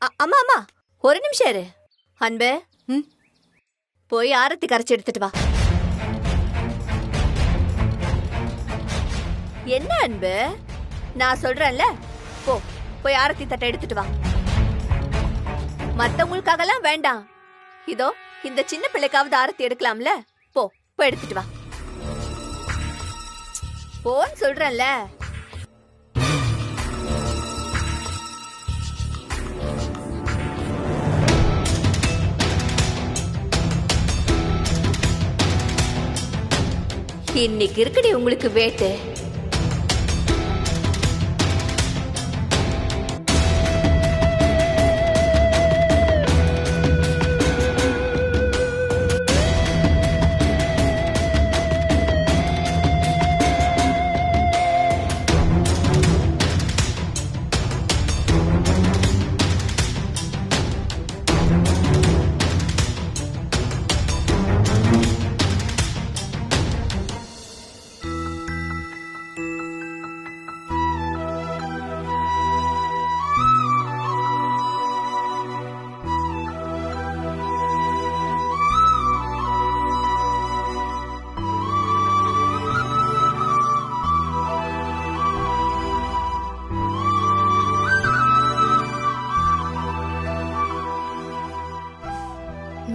அம்மா அம்மா ஒரு நிமிஷம் இரு. அன்பு, போய் ஆரத்தி கரைச்சி எடுத்துட்டு வா. என்ன அன்பு, நான் சொல்றேன்ல, போ போய் ஆரத்தி தட்டை எடுத்துட்டு வா. மத்தவங்களுக்காகலாம் வேண்டாம், இதோ இந்த சின்ன பிள்ளைக்காவது ஆரத்தி எடுக்கலாம்ல. போ போய் எடுத்துட்டு வா. போன்னு சொல்றேன்ல. இன்னைக்கு இருக்குடி உங்களுக்கு வேட்டு.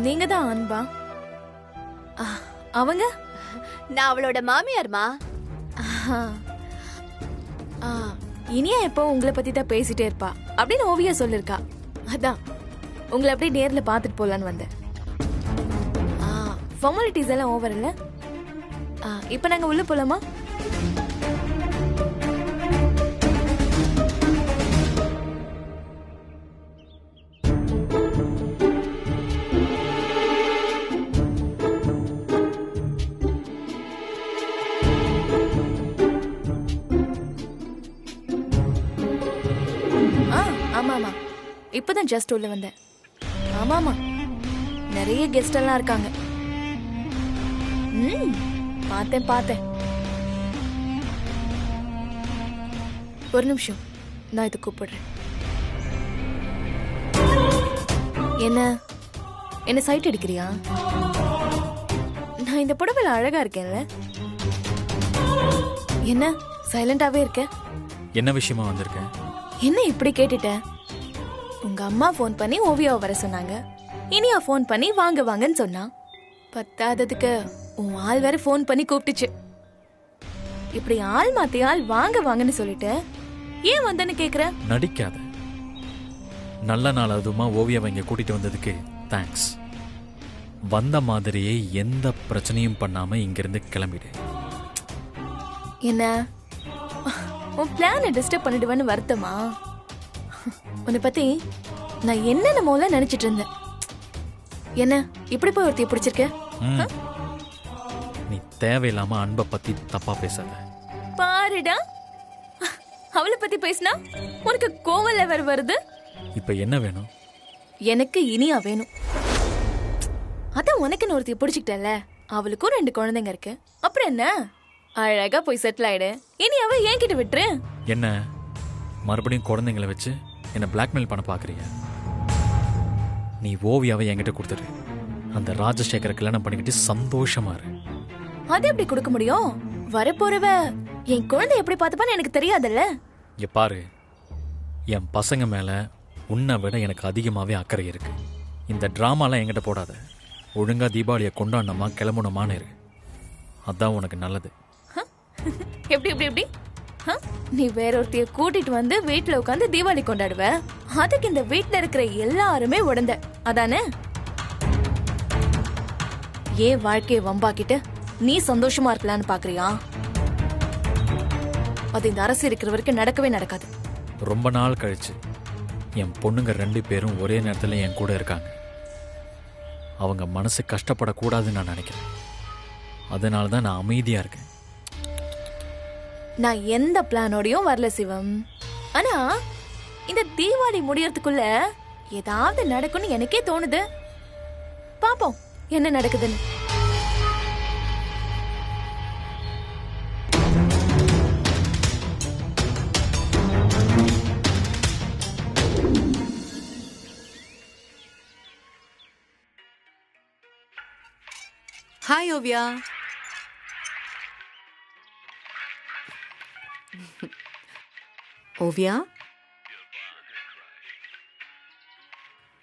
நீங்க தான் அன்பா? அவங்க? நான் அவளோட மாமியார்மா. இனியா எப்போ உங்களை பத்தி தான் பேசிட்டே இருப்பா அப்படின்னு ஓவியா சொல்லிருக்கா. அதான் உங்களை அப்படியே நேர்ல பாத்துட்டு போலான்னு வந்தேன். ஃபார்மாலிட்டிஸ் எல்லாம் ஓவர் இல்ல? இப்ப நாங்க உள்ள போலாமா? ஆமாமா, இப்பதான் ஜஸ்ட் உள்ள வந்தேன். ஆமாமா, நிறைய கெஸ்ட் எல்லாம் இருக்காங்க. பார்த்தேன். ஒரு நிமிஷம், நான் இதை கூப்பிடுறேன். என்ன சைட் அடிக்கிறியா? நான் இந்த புடவைல அழகா இருக்கேன்ல? என்ன சைலண்டாவே இருக்க? என்ன விஷயமா வந்திருக்கேன்? என்ன இப்படி கேட்டுட்ட? உங்க அம்மா போன் பண்ணி ஓவியாவை வர சொன்னாங்க. இனியா போன் பண்ணி வாங்க வாங்கன்னு சொன்னா. பத்தாததுக்கு உன் ஆள் வேற போன் பண்ணி கூப்பிட்டுச்சு. இப்படி ஆள் மாத்தி ஆள் வாங்க வாங்கன்னு சொல்லிட்டு ஏன் வந்தன்னு கேக்குற? நடிக்காத. நல்ல நாள் அதுமா ஓவியாவை இங்க கூட்டிட்டு வந்ததுக்கு தேங்க்ஸ். வந்த மாதிரியே எந்த பிரச்சனையும் பண்ணாம இங்கிருந்து கிளம்பிடு. என்ன உன் பிளானை டிஸ்டர்ப் பண்ணிடுவேன்னு வருத்தமா? உன்னை பத்தி நான் என்னென்னமோல நினைச்சிட்டு இருந்தேன். என்ன இப்படி போய் ஒருத்தைய பிடிச்சிருக்க? நீ தேவையில்லாம அன்பை பத்தி தப்பா பேசாத. பாருடா, அவளை பத்தி பேசினா உனக்கு கோவல வேற வருது. இப்ப என்ன வேணும்? எனக்கு இனியா வேணும். அதான் உனக்குன்னு ஒருத்தைய பிடிச்சிக்கிட்டல, அவளுக்கும் 2 குழந்தைங்க இருக்கு. அப்புறம் என்ன, அழகா போய் செட்டில் ஆயிடு. இனி அவ என்கிட்ட விட்டுரு. என்ன மறுபடியும் குழந்தைங்களை வச்சு என்ன பிளாக்மெயில் பண்ண பாக்குறீங்க? நீ ஓவியாவை என்கிட்ட கொடுத்துரு. அந்த ராஜசேகரை கல்யாணம் பண்ணிக்கிட்டு சந்தோஷமா இரு. அது எப்படி கொடுக்க முடியும்? வரப்போறவ என் குழந்தை எப்படி பார்த்துப்பான்னு எனக்கு தெரியாதுல்ல. இங்க பாரு, என் பசங்க மேல உன்னை விட எனக்கு அதிகமாவே அக்கறை இருக்கு. இந்த டிராமாலாம் என்கிட்ட போடாத. ஒழுங்கா தீபாவளியை கொண்டாடணுமா கிளம்பணுமான்னு இரு. அதான் உனக்கு நல்லது. எப்படி எப்படி எப்படி நீ வேற ஒருத்தைய கூட்டிட்டு வந்து வீட்டுல உட்காந்து தீபாவளி கொண்டாடுவ. அதுக்கு இந்த வீட்டுல இருக்கிற எல்லாருமே உடந்த அதானே? ஏன் வாழ்க்கையை வம்பாக்கிட்டு நீ சந்தோஷமா இருக்கலான்னு பாக்குறியா? அது இந்த அரசு இருக்கிற வரைக்கும் நடக்கவே நடக்காது. ரொம்ப நாள் கழிச்சு என் பொண்ணுங்க 2 பேரும் ஒரே நேரத்துல என் கூட இருக்காங்க. அவங்க மனசு கஷ்டப்படக்கூடாதுன்னு நான் நினைக்கிறேன். அதனாலதான் நான் அமைதியா இருக்கேன். நான் எந்த பிளானோடையும் வரல சிவம். ஆனா இந்த தீபாவளி முடியறதுக்குள்ள ஏதாவது நடக்கும்னு எனக்கே தோணுது. பாப்போம் என்ன நடக்குதுன்னு. ஹாய் ஓவியா. ஓவியா,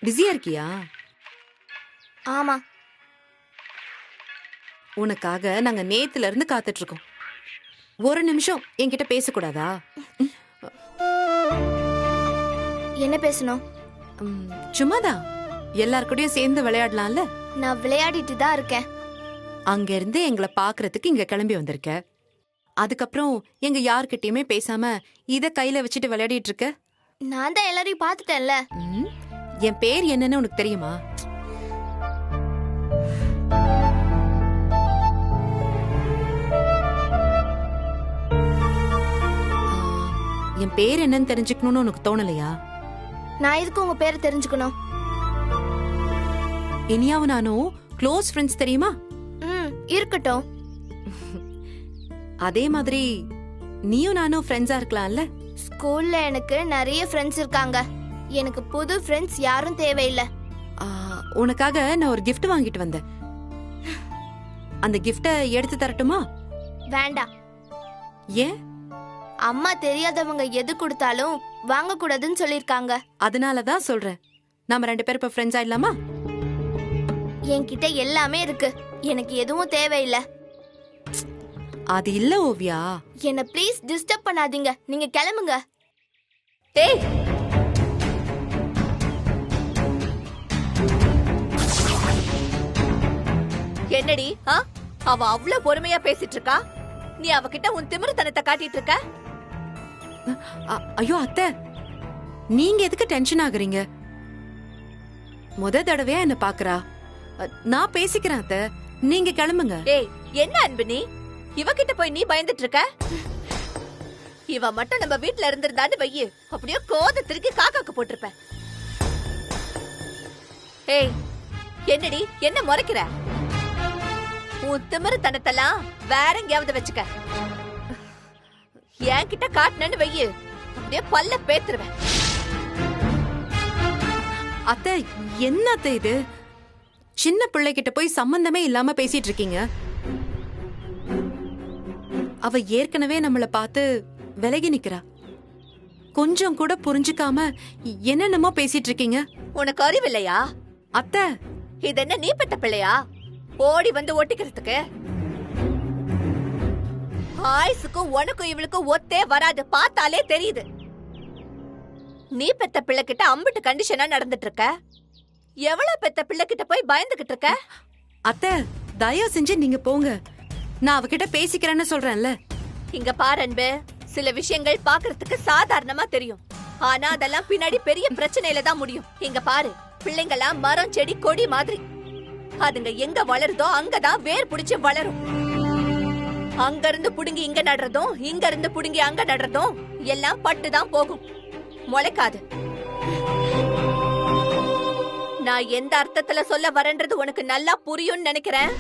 பிஸியா இருக்கியா? ஆமா. உனக்காக நாங்க நேத்துல இருந்து காத்துட்டு இருக்கோம். ஒரு நிமிஷம் என்கிட்ட பேசக்கூடாதா? என்ன பேசணும்? சும்மாதான் எல்லார்கூடயும் சேர்ந்து விளையாடலாம்ல. நான் விளையாடிட்டு தான் இருக்கேன். அங்க இருந்து எங்களை பாக்குறதுக்கு இங்க கிளம்பி வந்திருக்க. அதுக்கப்புறம் எங்க யார்கிட்டயுமே பேசாம இத கையில வச்சுட்டு விளையாடிட்டு இருக்க. நான் தான் எல்லாரையும் பார்த்துட்டேன்ல. என் பேர் என்னன்னு உனக்கு தெரியுமா? என் பேர் என்னன்னு தெரிஞ்சுக்கணும்னு உனக்கு தோணலையா? நான் எதுக்கு உங்க பேரை தெரிஞ்சுக்கணும்? இனியாவும் நானும் க்ளோஸ் ஃப்ரெண்ட்ஸ் தெரியுமா? இருக்கட்டும். அதே மாதிரி நீயும் நானும் ஃப்ரெண்ட்ஸா இருக்கலாம்ல. ஸ்கூல்ல எனக்கு நிறைய ஃப்ரெண்ட்ஸ் இருக்காங்க. எனக்கு புது ஃப்ரெண்ட்ஸ் யாரும் தேவையில்லை. உனக்காக நான் ஒரு gift வாங்கிட்டு வந்தேன். அந்த கிஃப்ட எடுத்து தரட்டுமா? வேண்டாம். ஏன்? அம்மா தெரியாதவங்க எது கொடுத்தாலும் வாங்க கூடாதுன்னு சொல்லிருக்காங்க. அதனாலதான் சொல்றேன். நாம 2 பேரும் இப்ப ஃப்ரெண்ட்ஸ் ஆயிடலாமா? என்கிட்ட எல்லாமே இருக்கு. எனக்கு எதுவும் தேவையில்லை. அது இல்ல ஓவியா. என்ன ப்ளீஸ் டிஸ்டர்ப் பண்ணாதீங்க. நீங்க கிளம்புங்க. டேய், என்னடி அவ அவ்வளவு பொறுமையா பேசிட்டு இருக்கா, நீ அவகிட்ட உன் திமிருத்தனத்தை காட்டிட்டு இருக்க. ஐயோ அத்தை, நீங்க எதுக்கு டென்ஷன் ஆகுறீங்க? முத தடவையா என்ன பாக்குறா. நான் பேசிக்கிறேன் அத்தை, நீங்க கிளம்புங்க. டேய், என்ன அன்பு நீ இவகிட்ட போய் நீ பயந்துட்டு இருக்க? இவ மட்டும் நம்ம வீட்ல இருந்திருந்தான்னு வையு, அப்படியே கோத திருக்கி காக்காக்கு போட்டிருப்பேன். ஏய், என்னடி என்ன முறைக்கிற? உன் திமிருத்தனத்தெல்லாம் வேற எங்கேயாவது வச்சுக்க. என்கிட்ட காட்டினு வையு, அப்படியே பல்ல பேத்துருவேன். அத்தை, என்ன அத்தை இது? சின்ன பிள்ளைகிட்ட போய் சம்பந்தமே இல்லாம பேசிட்டு இருக்கீங்க. அவ ஏற்கனவே நம்மள பார்த்து விலகி நிக்கிறா. கொஞ்சம் கூட புரிஞ்சுக்காம என்னென்னமோ பேசிட்டு இருக்கீங்க. உனக்கு அறிவில்லையா? அத்தை, இது என்ன நீ பெத்த பிள்ளையா ஓடி வந்து ஒட்டிக்கிறதுக்கு? ஆயுசுக்கும் உனக்கும் இவளுக்கும் ஒத்தே வராது, பார்த்தாலே தெரியுது. நீ பெத்த பிள்ளை கிட்ட அம்பிட்டு கண்டிஷனா நடந்துட்டு இருக்க. எவ்வளவு பெத்த பிள்ளை கிட்ட போய் பயந்துகிட்டு இருக்க? அத்தை, தயவு செஞ்சு நீங்க போங்க. நான் அவகிட்ட பேசிக்கிறேன்னு சொல்றேன்ல. இங்க பாரு அன்பு, சில விஷயங்கள் பாக்குறதுக்கு சாதாரணமா தெரியும், ஆனா அதெல்லாம் பின்னாடி பெரிய பிரச்சனையில தான் முடியும். இங்க பாரு, பிள்ளைங்கெல்லாம் மரம் செடி கொடி மாதிரி. அதுங்க எங்க வளருதோ அங்கதான் வேர் புடிச்சு வளரும். அங்க இருந்து புடுங்கி இங்க நடுறதும், இங்க இருந்து புடுங்கி அங்க நடுறதும் எல்லாம் பட்டுதான் போகும், முளைக்காது. நான் எந்த அர்த்தத்துல சொல்ல வரேன்றது உனக்கு நல்லா புரியும்னு நினைக்கிறேன்.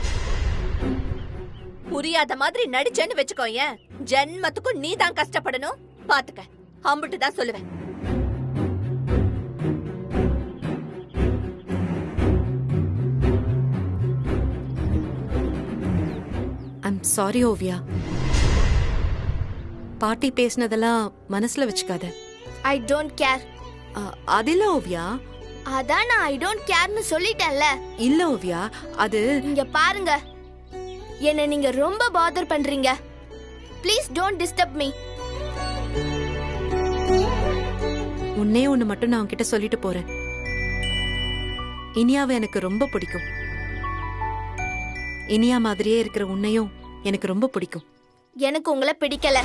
புரியாத மாதிரி நடிச்சேன்னு வச்சுக்கோ, ஏன் ஜென்மத்துக்கும் நீ தான் கஷ்டப்படணும். பாத்துக்க, அம்பிட்டு தான் சொல்லுவேன். I'm sorry Oviya. பாட்டி பேசினதெல்லாம் மனசுல வச்சுக்காத. I don't care. அது இல்ல ஓவியா. அதான் நான் ஐ டோன்ட் கேர்னு சொல்லிட்டேன்ல. இல்ல ஓவியா, அது இங்க பாருங்க, என்ன நீங்க ரொம்ப பாதர் பண்றீங்க. Please don't disturb me. ஒன்னே ஒண்ணு மட்டும் நான் உன்கிட்ட சொல்லிட்டு போறேன். இனியாவை எனக்கு ரொம்ப பிடிக்கும். இனியா மாதிரியே இருக்கிற உன்னையும் எனக்கு ரொம்ப பிடிக்கும். எனக்கு உங்களை பிடிக்கல.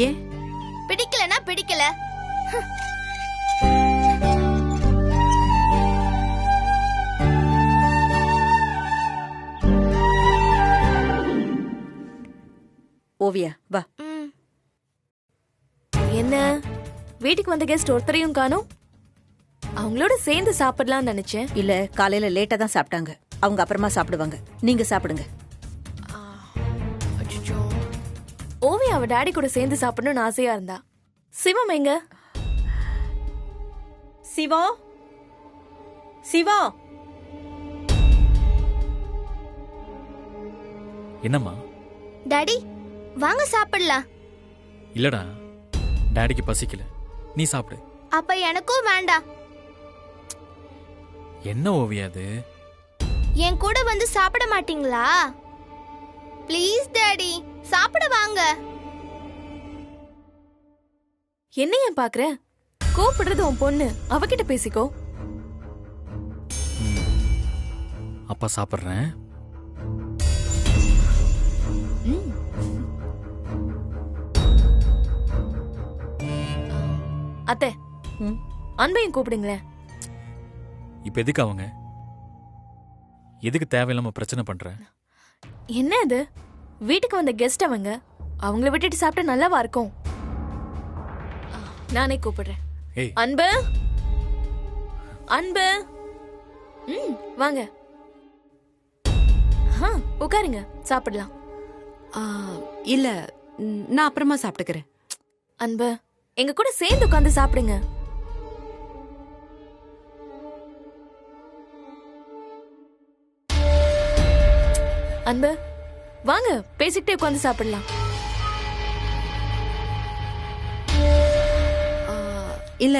ஏன்? பிடிக்கலனா பிடிக்கல. ஓவியா வா. என்ன, வீட்டுக்கு வந்த கெஸ்ட் ஒருத்தரையும் காணோம்? அவங்களோட சேர்ந்து சாப்பிடலாம்னு நினைச்சேன். இல்ல, காலையில லேட்டா தான் சாப்பிட்டாங்க. அவங்க அப்புறமா சாப்பிடுவாங்க. நீங்க சாப்பிடுங்க. ஓவியா அவ டாடி கூட சேர்ந்து சாப்பிடணும்னு ஆசையா இருந்தா. சிவம் எங்க? சிவா, சிவா, என்னம்மா? டாடி வாங்க சாப்பிடலாம். இல்லடா, டாடிக்கு பசிக்கல, நீ சாப்பிடு. அப்ப எனக்கும் வேண்டாம். என்ன ஓவியா அது? என் கூட வந்து சாப்பிட மாட்டீங்களா? ப்ளீஸ் டாடி, சாப்பிட வாங்க. என்ன ஏன் பாக்குற? கோபப்படுறது உன் பொண்ணு, அவகிட்ட பேசிக்கோ. அப்பா சாப்பிட்றேன். அத்தை, அன்பையும் கூப்பிடுங்களேன். இப்ப எதுக்கு அவங்க? எதுக்கு தேவையில்லாம பிரச்சனை பண்ற? என்ன இது? வீட்டுக்கு வந்த கெஸ்ட் அவங்க, அவங்கள விட்டுட்டு சாப்பிட்டா நல்லாவா இருக்கும்? நானே கூப்பிடுறேன். ஏய், அன்பு, அன்பு, வாங்க. உட்காருங்க, சாப்பிடலாம். இல்ல, நான் அப்புறமா சாப்பிட்டுக்கிறேன். அன்பு, எங்க கூட சேர்ந்து உட்கார்ந்து சாப்பிடுங்க. அன்பு, வாங்க பேசிக்கிட்டே உட்கார்ந்து சாப்பிடலாம். இல்ல,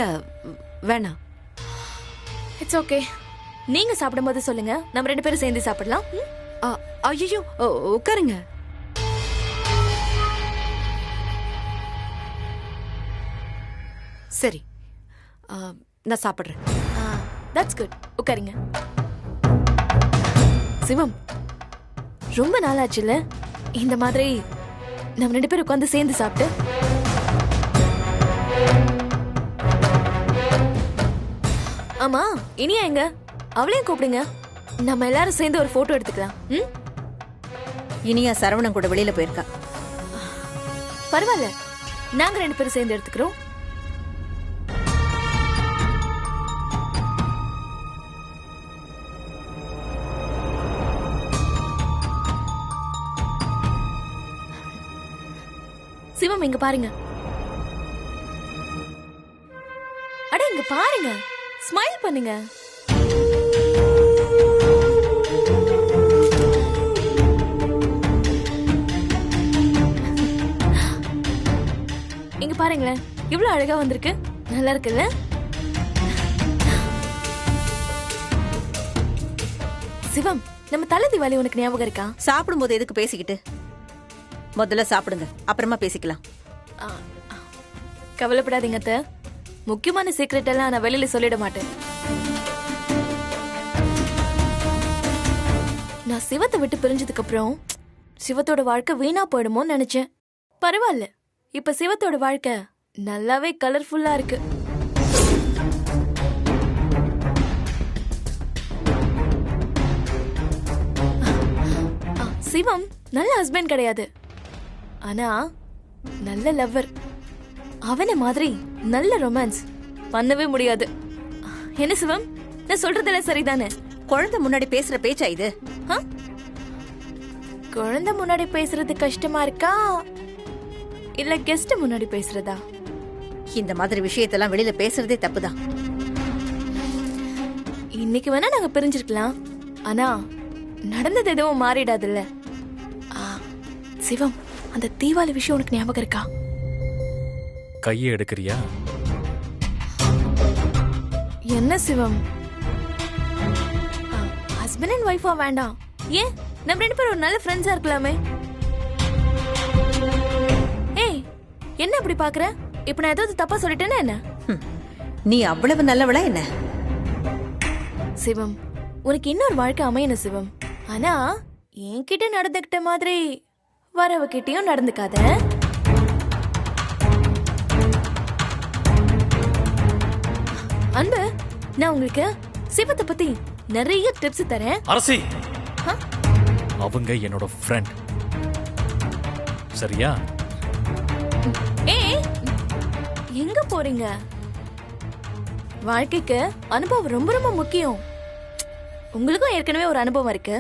வேணாம். It's okay. நீங்க சாப்பிடும்போது சொல்லுங்க, நம்ம 2 பேரும் சேர்ந்து சாப்பிடலாம். ஐயோ, உட்காருங்க. சரி, நான் சாப்பிடுறேன். That's good. உட்காருங்க. சிவம், ரொம்ப நாளாச்சுல்ல இந்த மாதிரி நம்ம 2 பேரும் உட்கார்ந்து சேர்ந்து சாப்பிட்டு. ஆமா, இனியா எங்க? அவளையும் கூப்பிடுங்க, நம்ம எல்லாரும் சேர்ந்து ஒரு போட்டோ எடுத்துக்கலாம். இனியா சரவணன் கூட வெளியில போயிருக்கா. பரவாயில்ல, நாங்க 2 பேரும் சேர்ந்து எடுத்துக்கிறோம். சிவம், இங்க பாருங்க. அட, இங்க பாருங்க, ஸ்மைல் பண்ணுங்க. இங்க பாருங்களேன், இவ்வளவு அழகா வந்திருக்கு. நல்லா இருக்குல்ல? சிவம், நம்ம தலை தீபாவளி உனக்கு ஞாபகம் இருக்கா? சாப்பிடும்போது எதுக்கு பேசிக்கிட்டு? முதல்ல சாப்பிடுங்க, அப்புறமா பேசிக்கலாம். கவலைப்படாதீங்க அத்தை, முக்கியமான சீக்ரெட் எல்லாம் நான் வெளியில சொல்லிட மாட்டேன். நான் சிவத்தை விட்டு பிரிஞ்சதுக்கு அப்புறம் சிவத்தோட வாழ்க்கை வீணா போயிடுமோன்னு நினைச்சேன். பரவாயில்ல, இப்ப சிவத்தோட வாழ்க்கை நல்லாவே கலர்ஃபுல்லா இருக்கு. சிவம் நல்ல ஹஸ்பண்ட் கிடையாது, ஆனா நல்ல லவ்வர். அவனை மாதிரி நல்ல ரொமான்ஸ் பண்ணவே முடியாது. என்ன சிவம், நான் சொல்றதெல்லாம் சரிதானே? குழந்தை முன்னாடி பேசுற பேச்சா இது? குழந்தை முன்னாடி பேசுறது கஷ்டமா இருக்கா, இல்ல கெஸ்ட் முன்னாடி பேசுறதா? இந்த மாதிரி விஷயத்தெல்லாம் வெளியில பேசுறதே தப்புதான். இன்னைக்கு வேணா நாங்க பிரிஞ்சிருக்கலாம், ஆனா நடந்தது எதுவும் மாறிடாதுல்ல. சிவம், அந்த தீபாவளி விஷயம் உனக்கு ஞாபகம் இருக்கா? கையை எடுக்கிறியா? என்ன சிவம், ஹஸ்பண்ட் அண்ட் ஒய்ஃபா வேண்டாம், ஏன் நம்ம 2 பேரும் ஒரு நல்ல ஃப்ரெண்ட்ஸா இருக்கலாமே? ஏய், என்ன அப்படி பாக்குற? இப்ப நான் ஏதாவது தப்பா சொல்லிட்டேன்னா என்ன? நீ அவ்வளவு நல்லவளா என்ன? சிவம், உனக்கு இன்னொரு வாழ்க்கை அமையணும் சிவம். ஆனா என்கிட்ட நடந்துகிட்ட மாதிரி வரவகிட்டயும் நடந்துக்காத. அன்பு, நான் உங்களுக்கு சிவத்தை பத்தி நிறைய டிப்ஸ் தரேன். அரசி, அவங்க என்னோட ஃப்ரெண்ட், சரியா? ஏய், எங்க போறீங்க? வாழ்க்கைக்கு அனுபவம் ரொம்ப ரொம்ப முக்கியம். உங்களுக்கும் ஏற்கனவே ஒரு அனுபவம் இருக்கு,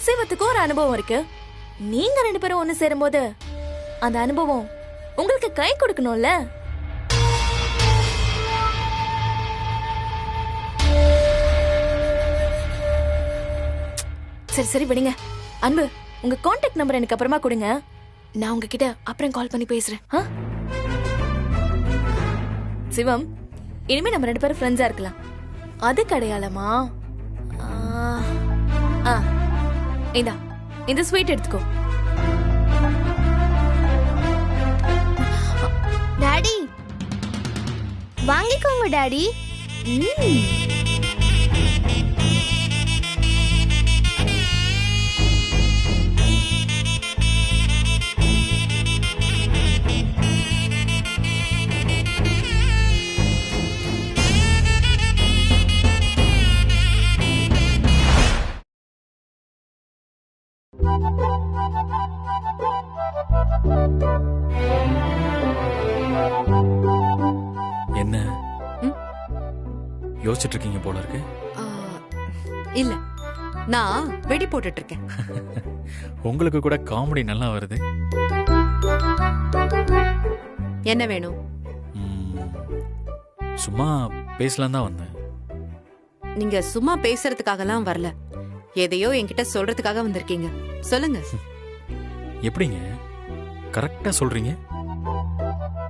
சிவத்துக்கும் ஒரு அனுபவம் இருக்கு. நீங்க 2 பேரும் ஒண்ணு சேரும்போது அந்த அனுபவம் உங்களுக்கு கை கொடுக்கணும்ல. சரி சரி விடுங்க. அன்பு, உங்க கான்டாக்ட் நம்பர் எனக்கு அப்புறமா கொடுங்க. நான் உங்ககிட்ட அப்புறம் கால் பண்ணி பேசுறேன். ஆ? சிவம், இனிமே நம்ம 2 பேரும் ஃப்ரெண்ட்ஸா இருக்கலாம். அது கிடையாலமா? இந்தா, இந்த ஸ்வீட் எடுத்துக்கோ. டாடி வாங்கிக்கோங்க டாடி. என்ன ம்? யோசிச்சுட்டு இருக்கீங்க போல இருக்கு. ஆ, இல்ல, நான் வெடி போட்டுட்டு இருக்கேன். உங்களுக்கு கூட காமெடி நல்லா வருது. என்ன வேணும்? ம், சும்மா பேசலாம் தான் வந்தேன். நீங்க சும்மா பேசுறதுக்காகலாம் வரல, எதையோ என்கிட்ட சொல்றதுக்காக வந்திருக்கீங்க. சொல்லுங்க. எப்படிங்க கரெக்டா சொல்றீங்க?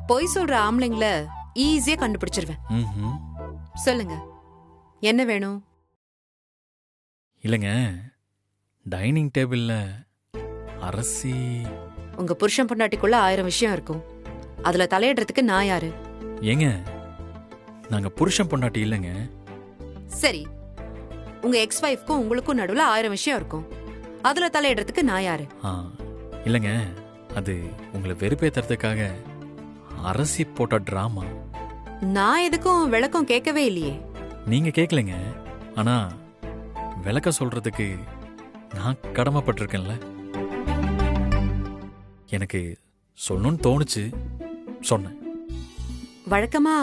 பொய் சொல்ற ஆம்பளைங்கள ஈஸியா கண்டுபிடிச்சிருவேன். ம்ஹும். சொல்லுங்க, என்ன வேணும்? இல்லைங்க, டைனிங் டேபிள்ல அரசி. உங்க புருஷன் பொண்டாட்டிக்குள்ள 1000 விஷயம் இருக்கும். அதுல தலையிடுறதுக்கு நான் யாரு? ஏங்க, நாங்க புருஷன் பொண்டாட்டி இல்லைங்க. சரி, உங்க எக்ஸ் வைஃப்க்கும் உங்களுக்கும் நடுவுல 1000 விஷயம் இருக்கும். அதுல தலையிடுறதுக்கு நான் யாரு? ஆ, இல்லைங்க, அது உங்களை வெறுப்பேத்துறதுக்காக அரசி போட்ட டிராமா. நான் எதுக்கும் விளக்கம் கேட்கவே இல்லையே. நீங்க கேட்கலைங்க, ஆனா விளக்க சொல்றதுக்கு நான் கடமைப்பட்டிருக்கேன்ல. எனக்கு சொல்லணும்னு தோணுச்சு, சொன்னேன். வழக்கமா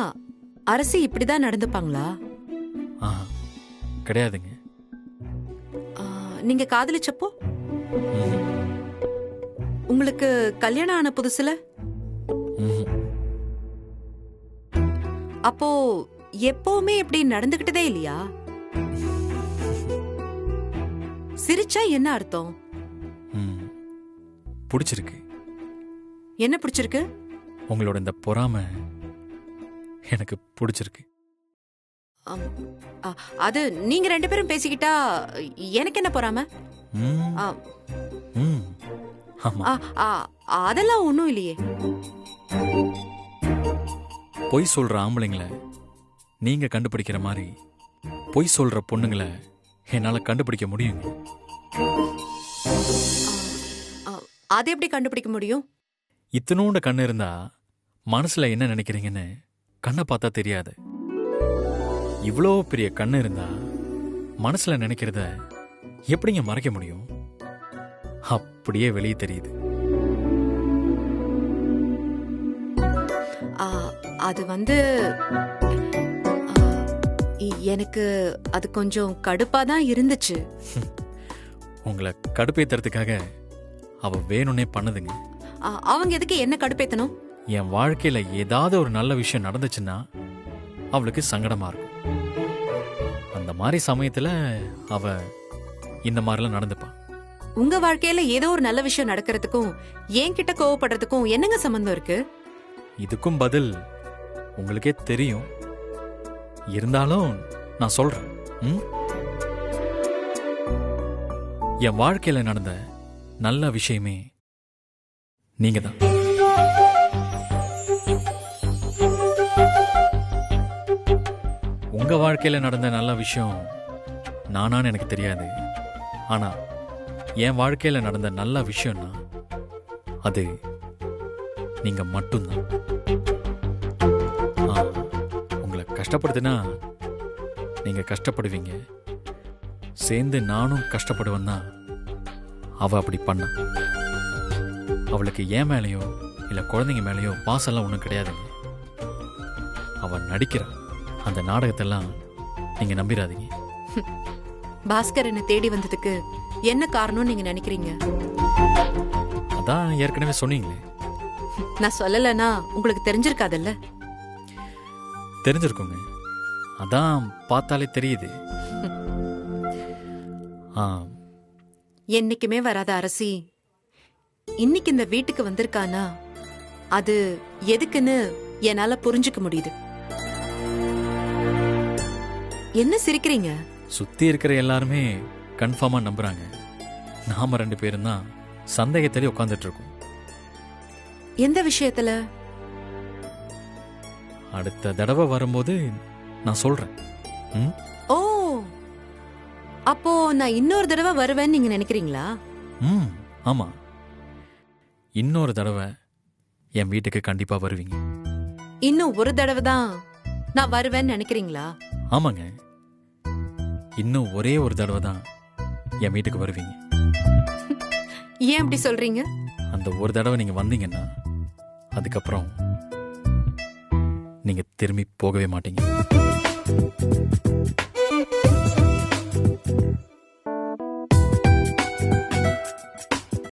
அரசி இப்படிதான் நடந்துப்பாங்களா? ஆ, கிடையாதுங்க. ஆ, நீங்க காதலிச்சப்போ ம்ஹும். உங்களுக்கு கல்யாணம் ஆன புதுசுல ம்ஹும். அப்போ எப்பவுமே இப்படி நடந்துகிட்டதே இல்லையா? சிரிச்சா என்ன அர்த்தம்? ம், பிடிச்சிருக்கு. என்ன பிடிச்சிருக்கு? உங்களோட இந்த பொறாமை எனக்கு பிடிச்சிருக்கு. ஆம், ஆ, அது நீங்க 2 பேரும் பேசிக்கிட்டா எனக்கு என்ன பொறாம? ம், ஆ, ம், ஆமா. ஆ, ஆ, அதெல்லாம் ஒண்ணும் இல்லையே. பொய் சொல்ற ஆம்பளைங்களை நீங்க கண்டுபிடிக்கிற மாதிரி பொய் சொல்ற பொண்ணுங்களை என்னால கண்டுபிடிக்க முடியுங்க. ஆ, அதை எப்படி கண்டுபிடிக்க முடியும்? இத்தனோண்ட கண்ணு இருந்தா மனசுல என்ன நினைக்கிறீங்கன்னு கண்ணை பார்த்தா தெரியாது. இவ்வளோ பெரிய கண்ணு இருந்தா மனசுல நினைக்கிறத எப்படிங்க மறைக்க முடியும்? அப்படியே வெளியே தெரியுது. ஆ, அது வந்து ஆ, எனக்கு அது கொஞ்சம் கடுப்பா தான் இருந்துச்சு. உங்களை கடுப்பேத்துறதுக்காக அவ வேணும்னே பண்ணுதுங்க. ஆ, அவங்க எதுக்கு என்ன கடுப்பேத்தணும்? என் வாழ்க்கையில ஏதாவது ஒரு நல்ல விஷயம் நடந்துச்சுன்னா அவளுக்கு சங்கடமா இருக்கும். அந்த மாதிரி சமயத்துல அவ இந்த மாதிரிலாம் நடந்துப்பா. உங்க வாழ்க்கையில ஏதோ ஒரு நல்ல விஷயம் நடக்கிறதுக்கும் என்கிட்ட கோவப்படுறதுக்கும் என்னங்க சம்பந்தம் இருக்கு? இதுக்கும் பதில் உங்களுக்கே தெரியும். இருந்தாலும் நான் சொல்றேன். ம்? என் வாழ்க்கையில நடந்த நல்ல விஷயமே நீங்க தான். உங்க வாழ்க்கையில நடந்த நல்ல விஷயம் நானான்னு எனக்கு தெரியாது. ஆனா என் வாழ்க்கையில நடந்த நல்ல விஷயம்னா அது நீங்க மட்டும்தான். உங்களை கஷ்டப்படுதுன்னா நீங்க கஷ்டப்படுவீங்க. சேர்ந்து நானும் கஷ்டப்படுவேன்னா அவ அப்படி பண்ணா. அவளுக்கு என் மேலேயோ இல்ல குழந்தைங்க மேலேயோ பாசம்லாம் ஒன்றும் கிடையாதுங்க. அவ நடிக்கிறா. அந்த நாடகத்தெல்லாம் நீங்க நம்பிடாதீங்க. பாஸ்கர் என்ன தேடி வந்ததுக்கு என்ன காரணம்னு நீங்க நினைக்கிறீங்க? அதான் ஏற்கனவே சொன்னீங்களே. நான் சொல்லலன்னா உங்களுக்கு தெரிஞ்சிருக்காதல்ல. தெரிஞ்சிருக்குங்க. அதான் பார்த்தாலே தெரியுது. என்னைக்குமே வராத அரசி இன்னைக்கு இந்த வீட்டுக்கு வந்திருக்கானா அது எதுக்குன்னு என்னால புரிஞ்சுக்க முடியுது. என்ன சிரிக்கிறீங்க? சுத்தி இருக்கிற எல்லாருமே கன்ஃபார்மா நம்புறாங்க. நாம 2 பேரும் தான் சந்தேகத்திலே உட்காந்துட்டு இருக்கோம். எந்த விஷயத்துல? அடுத்த தடவை வரும்போது நான் சொல்றேன். ம்? ஓ, அப்போ நான் இன்னொரு தடவை வருவேன்னு நீங்க நினைக்கிறீங்களா? ம், ஆமா. இன்னொரு தடவை என் வீட்டுக்கு கண்டிப்பா வருவீங்க. இன்னும் ஒரு தடவை தான் நான் வருவேன்னு நினைக்கிறீங்களா? ஆமாங்க, இன்னும் ஒரே ஒரு தடவை தான் என் வீட்டுக்கு வருவீங்க. ஏன் அப்படி சொல்றீங்க? அந்த ஒரு தடவை நீங்க வந்தீங்கன்னா அதுக்கப்புறம் நீங்க திரும்பி போகவே மாட்டீங்க.